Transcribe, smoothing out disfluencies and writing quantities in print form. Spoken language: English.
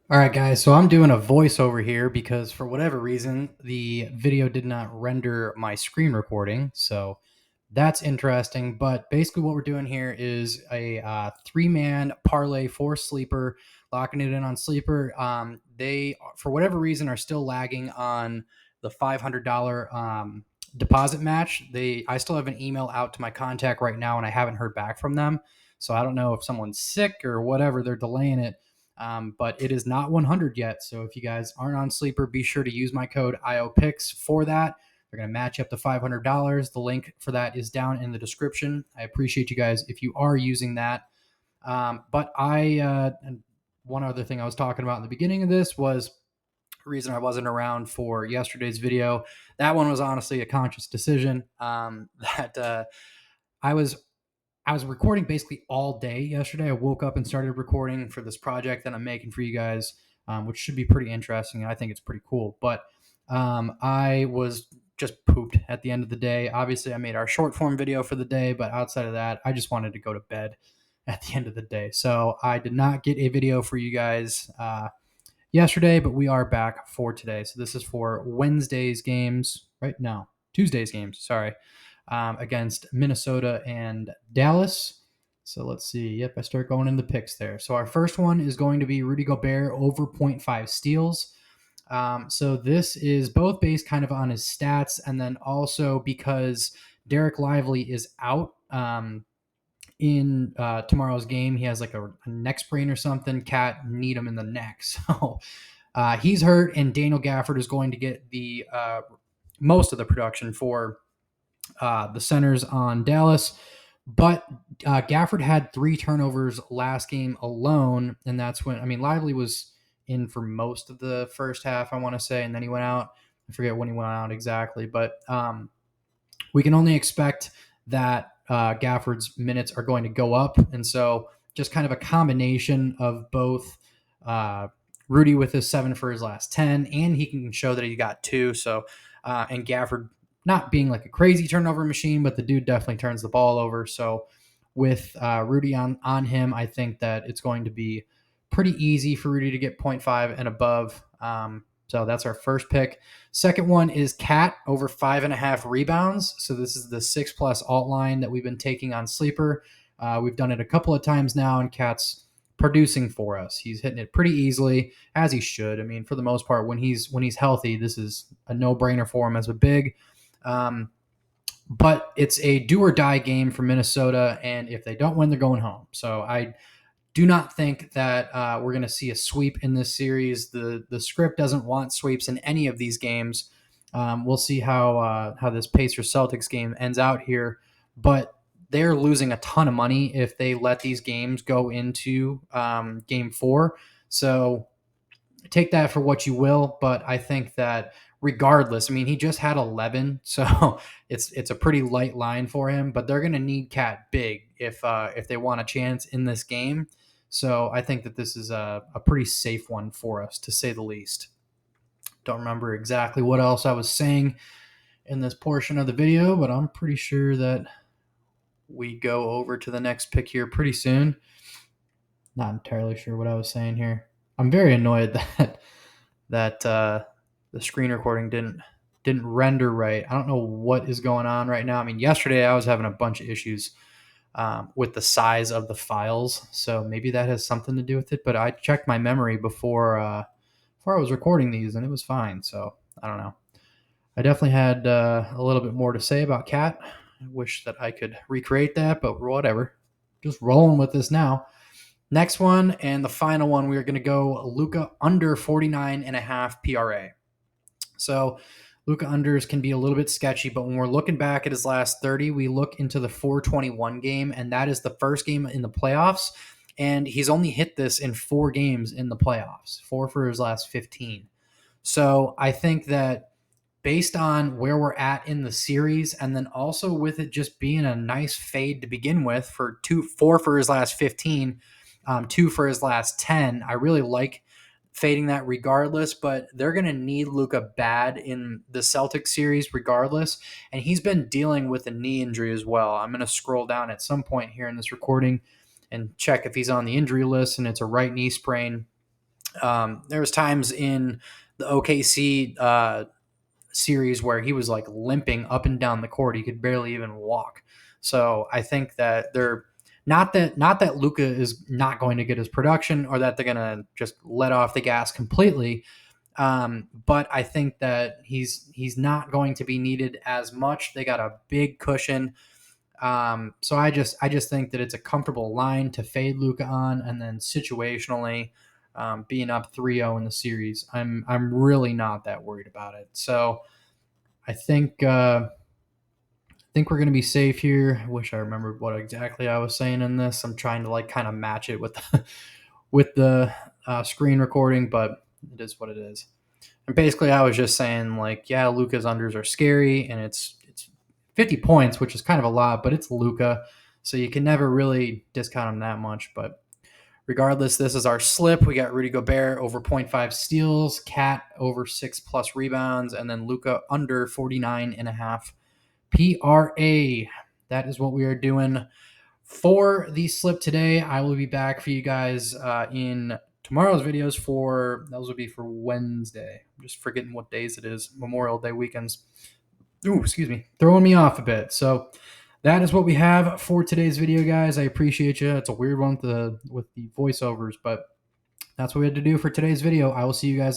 All right, guys, so I'm doing a voiceover here because for whatever reason, the video did not render my screen recording. So that's interesting. But basically, what we're doing here is a three-man parlay for Sleeper, locking it in on Sleeper. They, for whatever reason, are still lagging on the $500 deposit match. I still have an email out to my contact right now, and I haven't heard back from them. So I don't know if someone's sick or whatever, they're delaying it. But it is not 100 yet. So if you guys aren't on Sleeper, be sure to use my code IOPICKS for that. They're going to match up to $500. The link for that is down in the description. I appreciate you guys if you are using that. And one other thing I was talking about in the beginning of this was the reason I wasn't around for yesterday's video. That one was honestly a conscious decision. That I was I was recording basically all day yesterday. I woke up and started recording for this project that I'm making for you guys, which should be pretty interesting. I think it's pretty cool. But I was just pooped at the end of the day. Obviously, I made our short form video for the day, but outside of that, I just wanted to go to bed at the end of the day. So I did not get a video for you guys yesterday, but we are back for today. So this is for Wednesday's games, right? No, Tuesday's games. Sorry, against Minnesota and Dallas. So let's see. Yep, I start going in the picks there. So our first one is going to be Rudy Gobert over 0.5 steals. So this is both based kind of on his stats, and then also because Derek Lively is out in tomorrow's game. He has like a neck sprain or something. Cat need him in the neck. So he's hurt, and Daniel Gafford is going to get the most of the production for the centers on Dallas. But Gafford had 3 turnovers last game alone, and that's when Lively was in for most of the first half, I want to say, and then he went out. I forget when he went out exactly, but we can only expect that Gafford's minutes are going to go up, and so just kind of a combination of both Rudy with his 7 for his last 10, and he can show that he got 2. So and Gafford not being like a crazy turnover machine, but the dude definitely turns the ball over. So with Rudy on him, I think that it's going to be pretty easy for Rudy to get 0.5 and above. So that's our first pick. Second one is Cat over 5.5 rebounds. So this is the 6+ alt line that we've been taking on Sleeper. We've done it a couple of times now, and Cat's producing for us. He's hitting it pretty easily, as he should. I mean, for the most part, when he's healthy, this is a no-brainer for him as a big. But it's a do or die game for Minnesota, and if they don't win, they're going home. So I do not think that we're going to see a sweep in this series. The script doesn't want sweeps in any of these games. We'll see how this Pacers Celtics game ends out here, but they're losing a ton of money if they let these games go into Game 4. So take that for what you will, but I think that regardless, he just had 11, so it's a pretty light line for him, but they're going to need Cat big if they want a chance in this game. So I think that this is a pretty safe one for us, to say the least. Don't remember exactly what else I was saying in this portion of the video, but I'm pretty sure that we go over to the next pick here pretty soon. Not entirely sure what I was saying here. I'm very annoyed that the screen recording didn't render right. I don't know what is going on right now. Yesterday I was having a bunch of issues with the size of the files, so maybe that has something to do with it. But I checked my memory before I was recording these, and it was fine. So I don't know. I definitely had a little bit more to say about Cat. I wish that I could recreate that, but whatever. Just rolling with this now. Next one, and the final one, we are going to go Luka under 49.5 PRA. So Luka unders can be a little bit sketchy, but when we're looking back at his last 30, we look into the 421 game, and that is the first game in the playoffs. And he's only hit this in 4 games in the playoffs, 4 for his last 15. So I think that based on where we're at in the series, and then also with it just being a nice fade to begin with for 4 for his last 15, 2 for his last 10, I really like fading that regardless, but they're going to need Luka bad in the Celtics series regardless, and he's been dealing with a knee injury as well. I'm going to scroll down at some point here in this recording and check if he's on the injury list, and it's a right knee sprain. There was times in the OKC series where he was like limping up and down the court. He could barely even walk. So I think that they're not that Luka is not going to get his production or that they're going to just let off the gas completely. But I think that he's not going to be needed as much. They got a big cushion. So I just think that it's a comfortable line to fade Luka on, and then situationally, being up 3-0 in the series, I'm really not that worried about it. So I think we're going to be safe here. I wish I remembered what exactly I was saying in this. I'm trying to like kind of match it with with the screen recording, but it is what it is. And basically, I was just saying like, yeah, Luka's unders are scary, and it's 50 points, which is kind of a lot, but it's Luka, so you can never really discount him that much. But regardless, this is our slip. We got Rudy Gobert over 0.5 steals, Cat over 6+ rebounds, and then Luka under 49.5 PRA. That is what we are doing for the slip today. I will be back for you guys in tomorrow's videos those will be for Wednesday. I'm just forgetting what days it is. Memorial Day weekends. Ooh, excuse me. Throwing me off a bit. So that is what we have for today's video, guys. I appreciate you. It's a weird one with the voiceovers, but that's what we had to do for today's video. I will see you guys